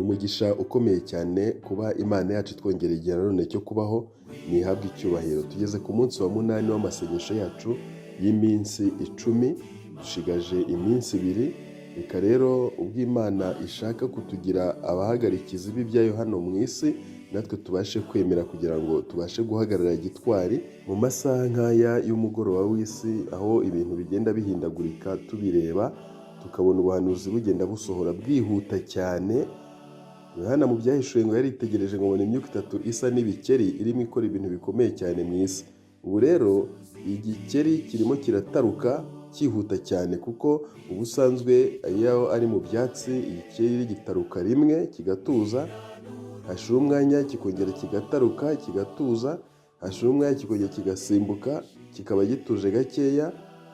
umugisha ukomeye cyane kuba Imana yacu itwongereye igihe nanone cyo kubaho, ntihabwe icyubahiro. Tugeze ku munsi wa 8 w'amasengesho yacu y'iminsi 10, dushigaje iminsi 2. Reka rero ubwo Imana ishaka kutugira abahagarikizi b'ibyayo hano mu isi, natwe tubashe kwemera kugira ngo tubashe guhagarara gitwari mu masaha nk'aya y'umugoroba w'isi, aho ibintu bigenda bihindagurika tubireba, tukabona ubuhanuzi bugenda busohora bwihuta cyane. Yohana mu byahishuwe ngo yaritegereje ngo abona imyuka itatu isa n'ibikeri irimo ikora ibintu bikomeye cyane mu isi. Ubu rero igikeri kirimo kirataruka cyihuta cyane, kuko ubusanzwe iyo ari mu byatsi igikeri gitaruka rimwe kigatuza, hashira umwanya kikongera kigataruka kigatuza, hashira umwanya kikongera kigasimbuka kikaba gituje gakeya.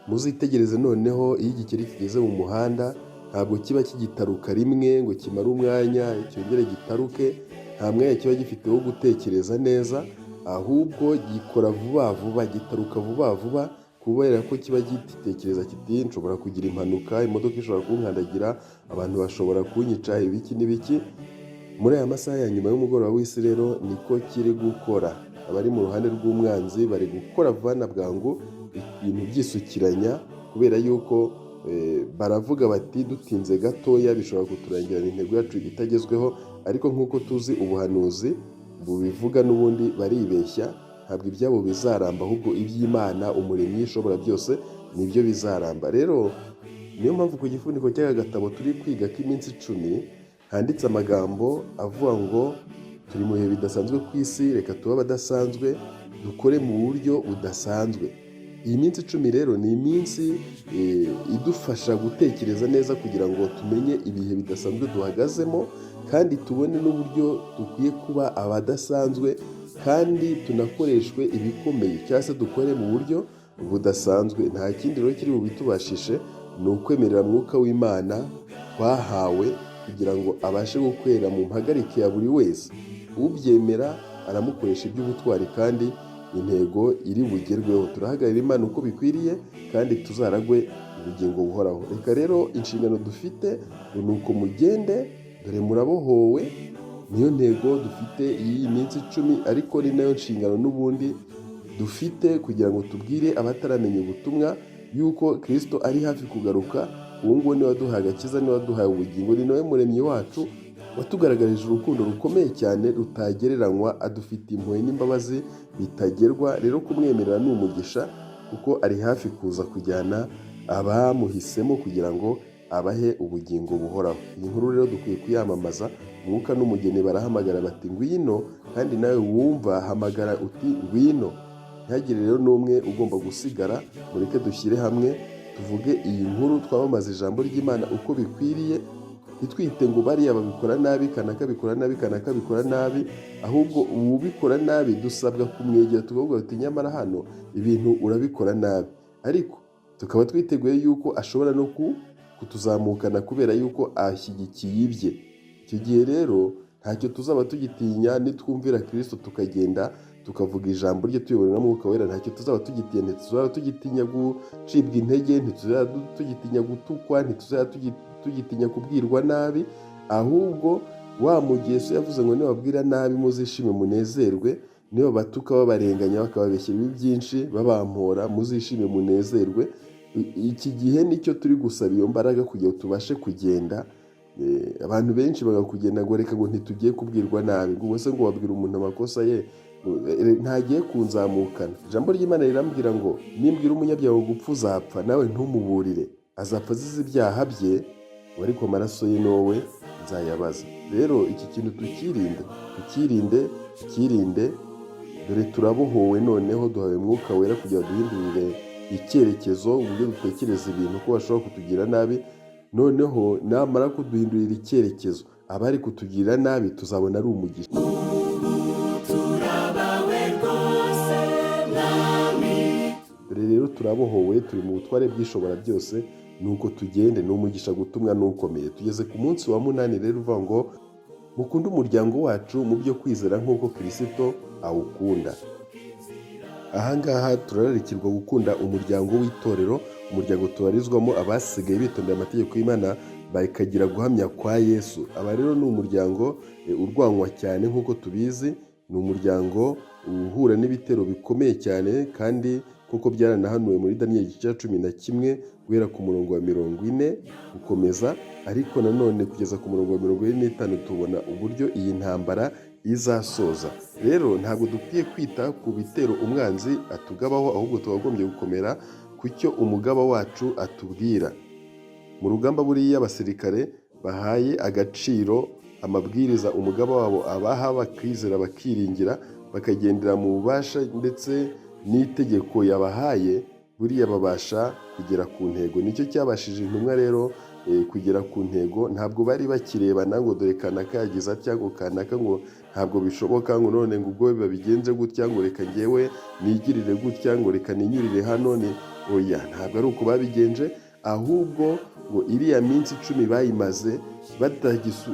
Muzitegereze noneho iyo igikeri kigeze mu muhanda, ntabwo kiba kigitaruka rimwe ngo kimare umwanya cyongere gitaruke, nta mwanya kiba gifite wo gutekereza neza, ahubwo gikora vuba vuba, gitaruka vuba vuba, kubera ko kiba gitekereza kiti nshobora kugira impanuka, imodoka ishobora kunkandagira, abantu bashobora kunyica, ibiki n'ibiki. Muri aya masaha ya nyuma y'umugoroba w'isi rero niko kiri gukora. Abari mu ruhande rw'umwanzi bari gukora vuba na bwangu ibintu byisukiranya, kubera yuko baravuga bati dutinze gatoya bishobora kuturangirana intego yacu itagezweho. Ariko nk'uko tuzi ubuhanuzi bubivuga n'ubundi baribeshya, ntabwo ibyabo bizaramba, ahubwo iby'Imana umuremyi ishobora byose nibyo bizaramba. Rero niyo mpamvu ku gifuniko cy'aka gatabo turi kwiga k'iminsi 10 handitse amagambo avuga ngo turi mu bihe bidasanzwe ku isi, reka tuba abadasanzwe, dukore mu buryo budasanzwe. Iyi minsi 10 rero ni iminsi idufasha gutekereza neza kugira ngo tumenye ibihe bidasanzwe duhagazemo, kandi tubone n'uburyo dukwiye kuba abadasanzwe, kandi tunakoreshwe ibikomeye cyangwa se dukore mu buryo budasanzwe. Nta kindi rero kiri bubitubashishe, ni ukwemerera Mwuka w'Imana twahawe kugira ngo abashe gukwera mu mpagarike ya buri wese. Ubyemera aramukoresha iby'ubutwari, kandi intego iri bugerweho. Turahagarira Imana uko bikwiriye, kandi tuzaragwe ubugingo buhoraho. Reka rero inshingano dufite ni uko mugende, dore murabohowe. Niyo ntego dufite iyi minsi 10, ariko ni nayo nshingano n'ubundi dufite, kugira ngo tubwire abataramenya ubutumwa yuko Kristo ari hafi kugaruka. Uwo nguwo niwe waduhaye agakiza, niwe waduhaye ubugingo, ni nawe muremyi wacu watugaragarije urukundo rukomeye cyane rutagereranywa, adufitiye impuhwe n'imbabazi bitagerwa. Rero kumwemerera ni umugisha, kuko ari hafi kuza kujyana abamuhisemo kugira ngo abahe ubugingo buhoraho. Iyi nkuru rero dukwiye kuyamamaza. Mwuka n'umugeni barahamagara bati ngwino, kandi nawe wumva hamagara uti ngwino. Ntihagire rero n'umwe ugomba gusigara. Mureke dushyire hamwe tuvuge iyi nkuru, twamamaza ijambo ry'Imana uko bikwiriye. Ntitwite ngo bariya babikora nabi, kanaka bikora nabi, kanaka bikora nabi, ahubwo ubikora nabi dusabwa kumwegera tukavuga ati nyamara hano ibintu urabikora nabi, ariko tukaba twiteguye yuko ashobora no kutuzamukana kubera yuko ashyigikiye ibye. Icyo gihe rero ntacyo tuzaba tugitinya, nitwumvira Kristo tukagenda tukavuga ijambo rye tuyobowe na Mwuka Wera, ntacyo tuzaba tugitinya. Ntituzaba tugitinya gucibwa intege, ntituzaba tugitinya gutukwa, ntituzaba tugitinya kubwirwa nabi, ahubwo wa mugeso yavuze ngo nibabwira nabi muzishime munezerwe, niba batuka babarenganya bakababeshyira ibi byinshi babampora, muzishime munezerwe. Iki gihe nicyo turi gusaba iyo mbaraga kugira ngo tubashe kugenda. Abantu benshi bagakugenda ngo reka ngo ntitugiye kubwirwa nabi, ngo se ngo wabwira umuntu amakosa ye ntagiye kunzamukana. Ijambo ry'Imana rirambwira ngo nimbwira umunyabyaha gupfa uzapfa, nawe ntumuburire, azapfa azize ibyaha bye, ariko amaraso ye nowe nzayabaza. Rero iki kintu tukirinde. Dore turabohowe noneho, duhawe Mwuka Wera kugira duhindurire icyerekezo, uburyo dutekereza ibintu ko bashobora kutugira nabi. Noneho namara kuduhindurira icyerekezo, abari kutugira nabi tuzabona ari umugisha. Dore rero turabohowe, turi mu butware bw'ishobora byose, nuko tugende. Ni umugisha gutumwa n'ukomeye. Tugeze ku munsi wa 8 rero uvuga ngo mukunde umuryango wacu mu byo kwizera nk'uko Kristo awukunda. Ahangaha turararikirwa gukunda umuryango w'itorero umuryango tubarizwamo abasigaye bitondera amategeko y'Imana bakagira guhamya kwa Yesu. Aba rero ni umuryango urwanywa cyane nk'uko tubizi, ni umuryango uhura n'ibitero bikomeye cyane kandi kuko byaranahanuwe muri Daniyeli igice cya 11 guhera ku murongo wa 40 gukomeza, ariko nanone kugeza ku murongo wa 45 tubona uburyo iyi ntambara izasoza. Rero ntabwo dukwiye kwita ku bitero umwanzi atugabaho, ahubwo tubagombye gukomera ku cyo umugaba wacu atubwira. Mu rugamba buriya abasirikare bahaye agaciro amabwiriza umugaba wabo abaha, bakizera bakiringira, bakagendera mu bubasha ndetse n'itegeko yabahaye, buriya babasha kugera ku ntego. Nicyo cyabashije intumwa rero kugera ku ntego. Ntabwo bari bakirebana ngo dore kanaka yagize atya, ngo kanaka ngo ntabwo bishoboka, ngo none ngo ubwo babigenze gutya ngo reka ngewe nigirire gutya, ngo reka ninyurire hano. Ni oya, ntabwo ari uko babigenje, ahubwo ngo iriya minsi 10 bayimaze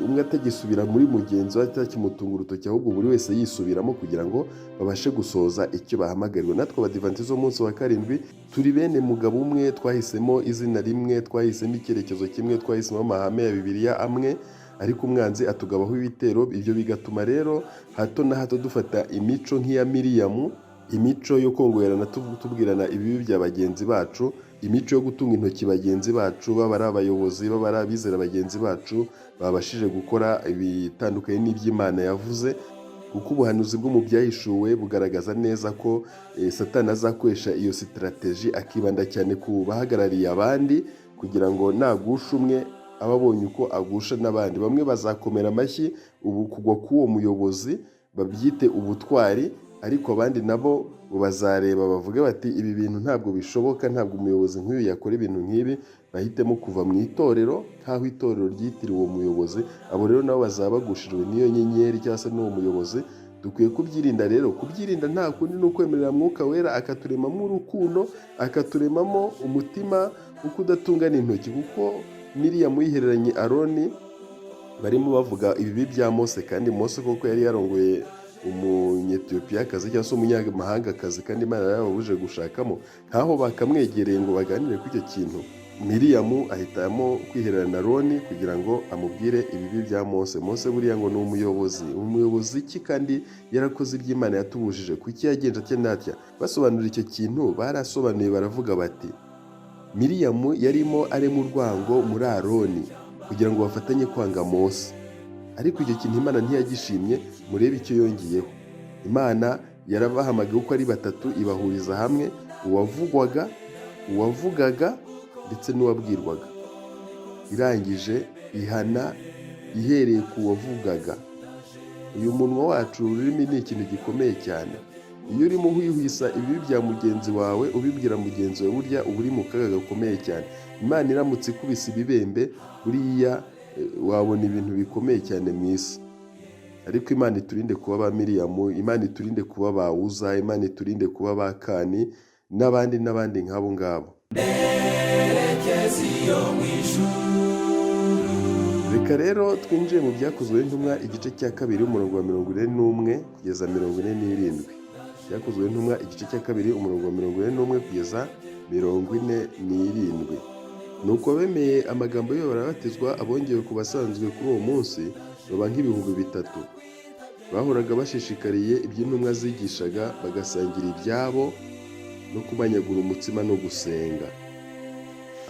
umwe atagisubira muri mugenzi we, atakimutunga urutoki, ahubwo buri wese yisubiramo kugira ngo babashe gusoza icyo bahamagariwe. Natwe abadivantizi b'umunsi wa karindwi turi bene mugabo umwe, twahisemo izina rimwe, twahisemo icyerekezo kimwe, twahisemo amahame ya Bibiliya amwe, ariko umwanzi atugabaho ibitero. Ibyo bigatuma rero hato na hato dufata imico nk'iya Miriyamu, imico yo kongoherana tubwirana ibibi bya bagenzi bacu, imico yo gutunga intoki bagenzi bacu, baba ari abayobozi, baba ari abizera bagenzi bacu babashije gukora ibitandukanye n'iby'Imana yavuze, kuko ubuhanuzi bwo mu byahishuwe bugaragaza neza ko Satani azakoresha iyo sitarateji, akibanda cyane ku bahagarariye abandi kugira ngo nagusha umwe aba abonye uko agusha n'abandi. Bamwe bazakomera amashyi ubu kugwa k'uwo muyobozi babyite ubutwari, ariko abandi nabo bazareba bavuge bati ibi bintu ntabwo bishoboka, ntabwo umuyobozi nk'uyu yakora ibintu nk'ibi, bahitemo kuva mu itorero nk'aho itorero ryitiriwe uwo muyobozi. Abo rero nabo bazaba bagushijwe n'iyo nyenyeri cyangwa se n'uwo muyobozi. Dukwiye kubyirinda rero. Kubyirinda nta kundi ni ukwemerera Mwuka Wera akaturemamo urukundo, akaturemamo umutima wo kudatungana intoki, kuko Miriyamu yihereranye Aroni barimo bavuga ibibi bya Mose, kandi Mose koko yari yarongoye umunyetiyopiyakazi cyangwa se umunyamahangakazi, kandi Imana yarababujije gushakamo, nkaho bakamwegereye ngo baganire ku icyo kintu. Miriyamu ahitamo kwihererana Aroni kugira ngo amubwire ibibi bya Mose. Mose buriya ngo ni umuyobozi ki kandi yarakoze iby'Imana yatubujije, kuki yagenje atya n'atya? Basobanura icyo kintu barasobanuye, baravuga bati Miriyamu yarimo arema urwango muri Aroni kugira ngo bafatanye kwanga Mose, ariko icyo kintu Imana ntiyagishimye. Murebe icyo yongeyeho. Imana yarabahamagaye uko ari batatu, ibahuriza hamwe, uwavugaga ndetse n'uwabwirwaga. Irangije ihana ihereye ku wavugaga. Uyu munwa wacu, ururimi ni ikintu gikomeye cyane. Iyo urimo uhwihwisa ibibi bya mugenzi wawe ubibwira mugenzi wawe, burya uba uri mu kaga gakomeye cyane. Imana iramutse ikubise ibibembe, buriya wabona ibintu bikomeye cyane mu isi. Ariko Imana iturinde kuba ba Miriyamu, Imana iturinde kuba ba Uza, Imana iturinde kuba ba Kani n'abandi nk'abo ngabo. Reka rero twinjiye mu byakozwe n'intumwa igice cya 2 umurongo wa 41 kugeza 47. Byakozwe n'intumwa igice cya 2 umurongo wa 41 kugeza 47. Nuko bemeye amagambo yo barabatizwa, abongewe ku basanzwe kuri uwo munsi baba nk'ibihumbi 3. Bahoraga bashishikariye iby'intumwa zigishaga, bagasangira ibyabo no kubanyagura umutsima no gusenga.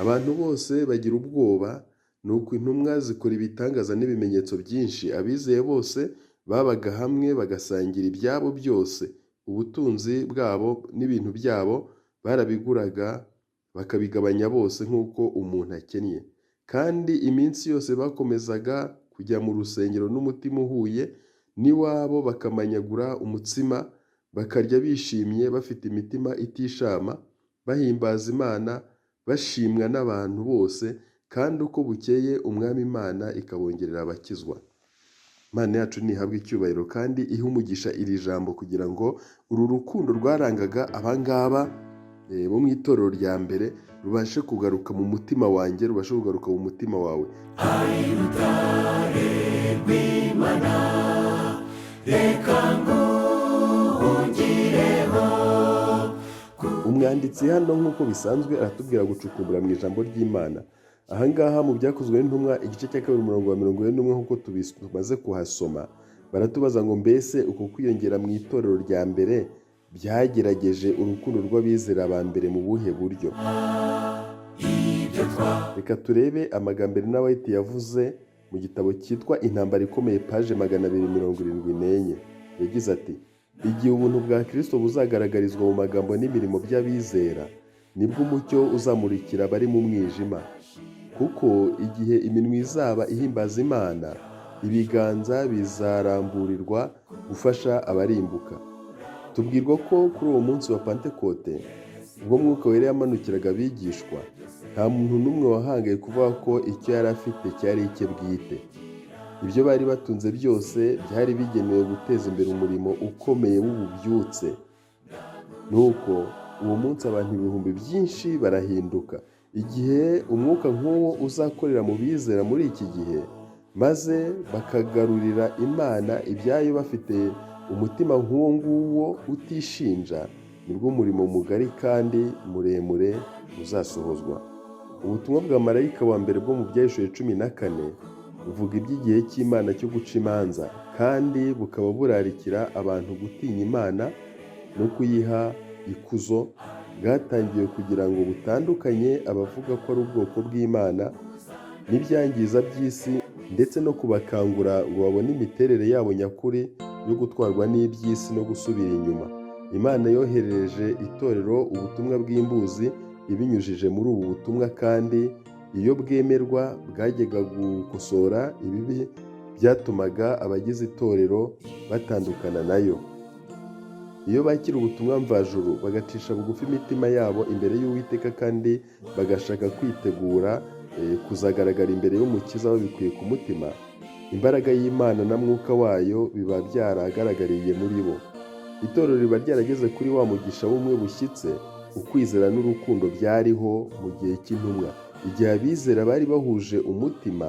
Abantu bose bagira ubwoba, nuko intumwa zikora ibitangaza n'ibimenyetso byinshi. Abizeye bose babaga hamwe bagasangira ibyabo byose, ubutunzi bwabo n'ibintu byabo barabiguraga bakabigabanya bose nk'uko umuntu akennye. Kandi iminsi yose bakomezaga kujya mu rusengero n'umutima uhuye n'iwabo, bakamanyagura umutsima, bakarya bishimye, bafite imitima itishama, bahimbaza Imana, bashimwa n'abantu bose, kandi uko bukeye Umwami Imana ikabongerera abakizwa. Imana yacu nihabwe icyubahiro kandi ihe umugisha iri jambo, kugira ngo uru rukundo rwarangaga abangaba bo mu itorero rya mbere rubashe kugaruka mu mutima wanjye, rubashe kugaruka mu mutima wawe. Reka nguhungireho Umwanditsi hano nk'uko bisanzwe aratubwira gucukumbura mu ijambo ry'Imana. Ahangaha mu byakozwe n'intumwa igice cya 2 umurongo wa 41 nk'uko tumaze kuhasoma, baratubaza ngo mbese uko kwiyongera mu itorero rya mbere byagerageje urukundo rw'abizera ba mbere mu buhe buryo? Reka turebe amagambo Ellen White yavuze mu gitabo cyitwa Intambara ikomeye paje 274. Yagize ati: igihe ubuntu bwa Kristo buzagaragarizwa mu magambo n'imirimo by'abizera, nibwo umucyo uzamurikira abari mu mwijima. Kuko igihe iminwa izaba ihimbaza Imana, ibiganza bizaramburirwa gufasha abarimbuka. Tubwirwa ko kuri uwo munsi wa Pentekote, ubwo Mwuka Wera yamanukiraga abigishwa, nta muntu n'umwe wahangaye kuvuga ko icyo yari afite cyari icye bwite. Ibyo bari batunze byose byari bigenewe guteza imbere umurimo ukomeye w'ububyutse. Nuko uwo munsi abantu ibihumbi byinshi barahinduka. Igihe umwuka nk'uwo uzakorera mu bizera muri iki gihe, maze bakagarurira Imana ibyayo bafite umutima nk'uwo nguwo utishinja, nibwo umurimo mugari kandi muremure uzasohozwa. Ubutumwa bwa marayika wa mbere bwo mu Byahishuwe 14 buvuga iby'igihe cy'Imana cyo guca imanza, kandi bukaba burarikira abantu gutinya Imana no kuyiha ikuzo. Bwatangiwe kugira ngo butandukanye abavuga ko ari ubwoko bw'Imana n'ibyangiza by'isi, ndetse no kubakangura ngo babone imiterere yabo nyakuri yo gutwarwa n'iby'isi no gusubira inyuma. Imana yohereje itorero ubutumwa bw'imbuzi ibinyujije muri ubu butumwa, kandi iyo bwemerwa bwajyaga gukosora ibibi byatumaga abagize itorero batandukana nayo. Iyo bakira ubutumwa mvajuru bagacisha bugufi imitima yabo imbere y'Uwiteka, kandi bagashaka kwitegura kuzagaragara imbere y'Umukiza babikuye ku mutima, imbaraga y'Imana na Mwuka wayo biba byaragaragariye muri bo. Itorero riba ryarageze kuri wa mugisha w'umwe bushyitse, ukwizera n'urukundo byariho mu gihe cy'intumwa, igihe abizera bari bahuje umutima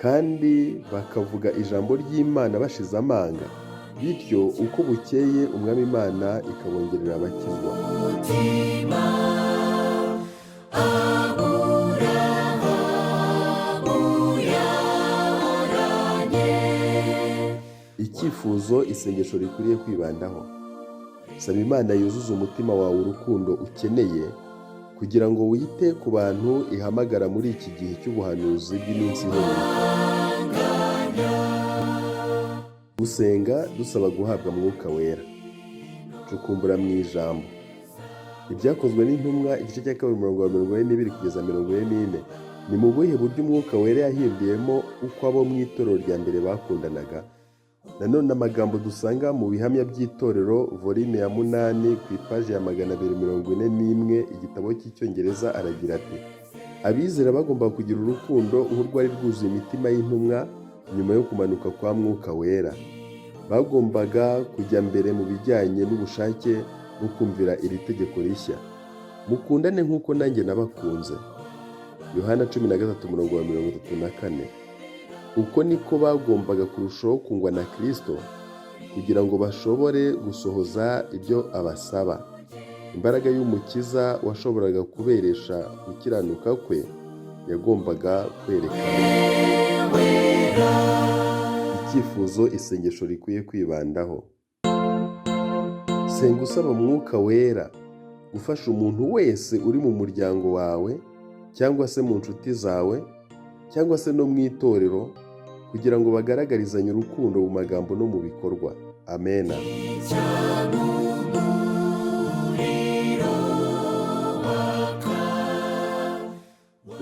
kandi bakavuga ijambo ry'Imana bashize amanga. Bityo uko bukeye Umwami Imana ikabongerera abakizwa. Icyifuzo isengesho rikwiriye kwibandaho: saba Imana yuzuza umutima wawe urukundo ukeneye, kugira ngo wite ku bantu ihamagara muri iki gihe cy'ubuhanuzi bw'iminsi iheruka. Gusenga dusaba guhabwa Mwuka Wera. Cukumbura mu ijambo. Ibyakozwe n'intumwa igice cya 2 umurongo wa 42 kugeza 44. Ni mu buhe buryo Umwuka Wera yahinduyemo uko abo mu itorero rya mbere bakundanaga? Nanone amagambo dusanga mu bihamya by'itorero volume ya 8 ku ipaji ya 241 igitabo cy'icyongereza aragira ati: abizera bagomba kugira urukundo nk'urwari rwuzuye imitima y'intumwa nyuma yo kumanuka kwa Mwuka Wera. Bagombaga kujya mbere mu bijyanye n'ubushake no kumvira iri tegeko rishya: mukundane nk'uko nanjye nabakunze. Yohana 13 umurongo wa 34. Uko niko bagombaga kurushaho kungwa na Kristo, kugira ngo bashobore gusohoza ibyo abasaba. Imbaraga y'Umukiza washoboraga kuberesha gukiranuka kwe yagombaga kwerekana. Icyifuzo isengesho rikwiye kwibandaho: senga usaba Mwuka Wera gufasha umuntu wese uri mu muryango wawe, cyangwa se mu nshuti zawe, cyangwa se no mu itorero, kugira ngo bagaragarizanye urukundo mu magambo no mu bikorwa. Amen.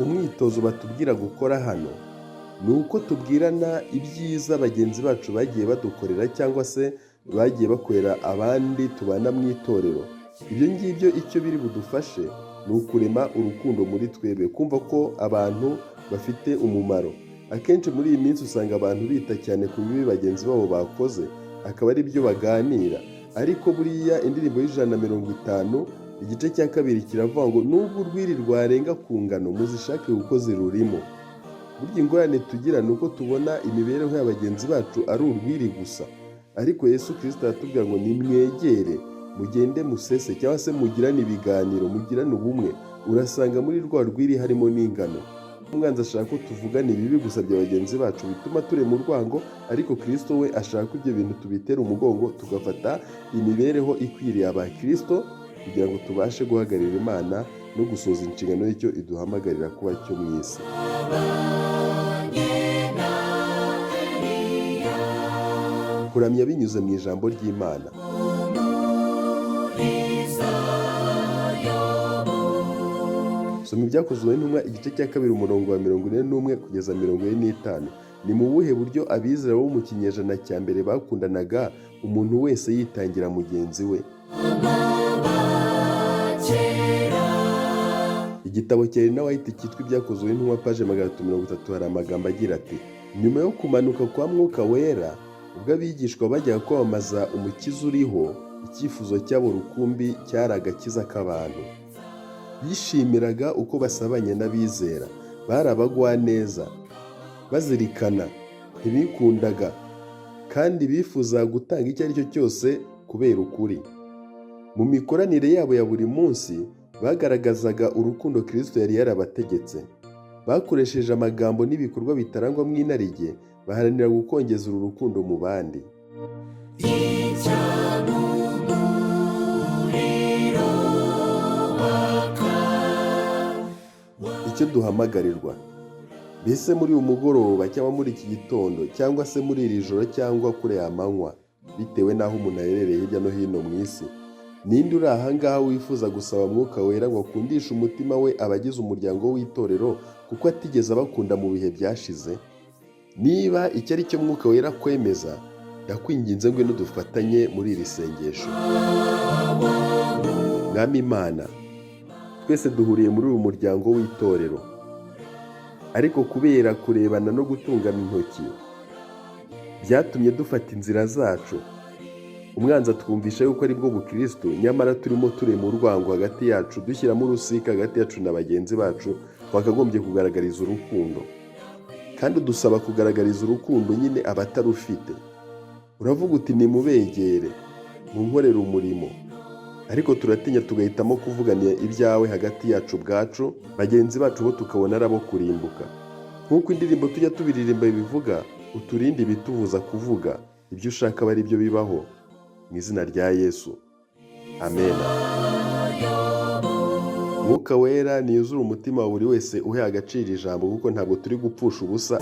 Umwitozo batubwira gukora hano ni uko tubwirana ibyiza bagenzi bacu bagiye badukorera, cyangwa se bagiye bakorera abandi tubana mu itorero. Ibyo ngibyo icyo biri budufashe ni ukurema urukundo muri twebwe, kumva ko abantu bafite umumaro. Akenshi muri iyi minsi usanga abantu bita cyane ku bibi bagenzi babo bakoze, akaba ari byo baganira. Ariko buriya indirimbo y'150 igice cya 2 kiravuga ngo nubwo urwiri rwarenga ku ngano muzishake kuko zirurimo. Burya ingorane tugira ni uko tubona imibereho y'abagenzi bacu ari urwiri gusa, ariko Yesu Kristo aratubwira ngo nimwegere mugende musese cyangwa se mugirane ibiganiro, mugirane ubumwe, urasanga muri rwa rwiri harimo n'ingano. Umwanzi ashaka ko tuvugana ibibi gusa bya bagenzi bacu bituma turema urwango, ariko Kristo we ashaka ko ibyo bintu tubitera umugongo, tugafata imibereho ikwiriye aba Kristo kugira ngo tubashe guhagararira Imana no gusoza inshingano y'icyo iduhamagarira kuba cyo mu isi. Kuramya binyuze mu ijambo ry'Imana. Soma Ibyakozwe n'Intumwa igice cya 2 umurongo wa 41 kugeza 45. Ni mu buhe buryo abizera bo mu kinyejana cya mbere bakundanaga, umuntu wese yitangira mugenzi we? Igitabo cya Ellen White cyitwa Ibyakozwe n'Intumwa page 330 hari amagambo agira ati: nyuma yo kumanuka kwa Mwuka Wera, ubwo abigishwa bajyaga kwamamaza umukiza uriho, icyifuzo cyabo rukumbi cyari agakiza k'abantu. Bishimiraga uko basabanye n'abizera, bari abagwaneza, bazirikana, ntibikundaga, kandi bifuza gutanga icyo ari cyo cyose kubera ukuri. Mu mikoranire yabo ya buri munsi bagaragazaga urukundo Kristo yari yarabategetse. Bakoresheje amagambo n'ibikorwa bitarangwamo inarijye, baharanira gukongeza uru rukundo mu bandi. Icyo duhamagarirwa, mbese muri uyu mugoroba cyangwa muri iki gitondo cyangwa se muri iri joro cyangwa kuri aya manywa, bitewe n'aho umuntu aherereye hirya no hino mu isi, ninde uri aha ngaha wifuza gusaba Mwuka Wera ngo akundishe umutima we abagize umuryango w'itorero kuko atigeze abakunda mu bihe byashize? Niba icyo ari cyo Mwuka Wera kwemeza, ndakwinginze ngwino dufatanye muri iri sengesho. Mwami Imana, twese duhuriye muri uyu muryango w'itorero, ariko kubera kurebana no gutungana intoki byatumye dufata inzira zacu. Umwanzi atwumvisha yuko ari bwo bukristo, nyamara turimo turema urwango hagati yacu, dushyiramo urusika hagati yacu na bagenzi bacu. Twakagombye kugaragariza urukundo, kandi dusaba kugaragariza urukundo nyine abatarufite. Uravuga uti nimubegere, munkorere umurimo, ariko turatinya tugahitamo kuvugana ibyawe hagati yacu ubwacu, bagenzi bacu bo tukabona arabo kurimbuka. Nk'uko indirimbo tujya tubiririmba bivuga, uturinde ibitubuza kuvuga ibyo ushaka aba ari byo bibaho, mu izina rya Yesu, amen. Mwuka Wera niyuzure umutima wa buri wese uhe agaciro ijambo, kuko ntabwo turi gupfusha ubusa.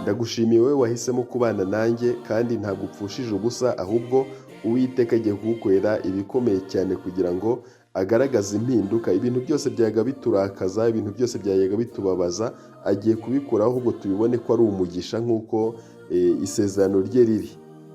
Ndagushimiye wowe wahisemo kubana nanjye, kandi ntabwo upfushije ubusa, ahubwo Uwiteka agiye kugukorera ibikomeye cyane kugira ngo agaragaze impinduka. Ibintu byose byaga biturakaza, ibintu byose byaga bitubabaza, agiye kubikuraho, ahubwo tubibone ko ari umugisha nk'uko isezerano rye riri.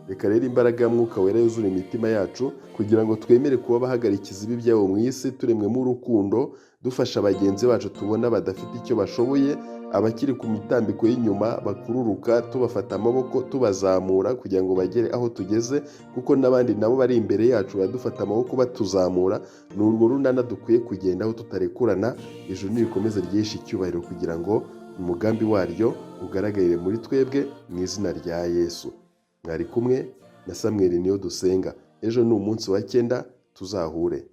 Reka rero imbaraga ya Mwuka Wera yuzure imitima yacu kugira ngo twemere kuba bahagarikiza ibi byabo mu isi, turemwemo urukundo, dufasha bagenzi bacu tubona badafite icyo bashoboye, abakiri ku mitambiko y'inyuma bakururuka, tubafata amaboko tubazamura kugira ngo bagere aho tugeze, kuko n'abandi nabo bari imbere yacu badufata amaboko batuzamura. Ni urwo runana dukwiye kugendaho tutarekurana. Ijuru nirikomeze ryinshi icyubahiro kugira ngo umugambi waryo ugaragarire muri twebwe, mu izina rya Yesu. Mwari kumwe na Samuel Niyodusenga. Ejo ni umunsi wa 9, tuzahure.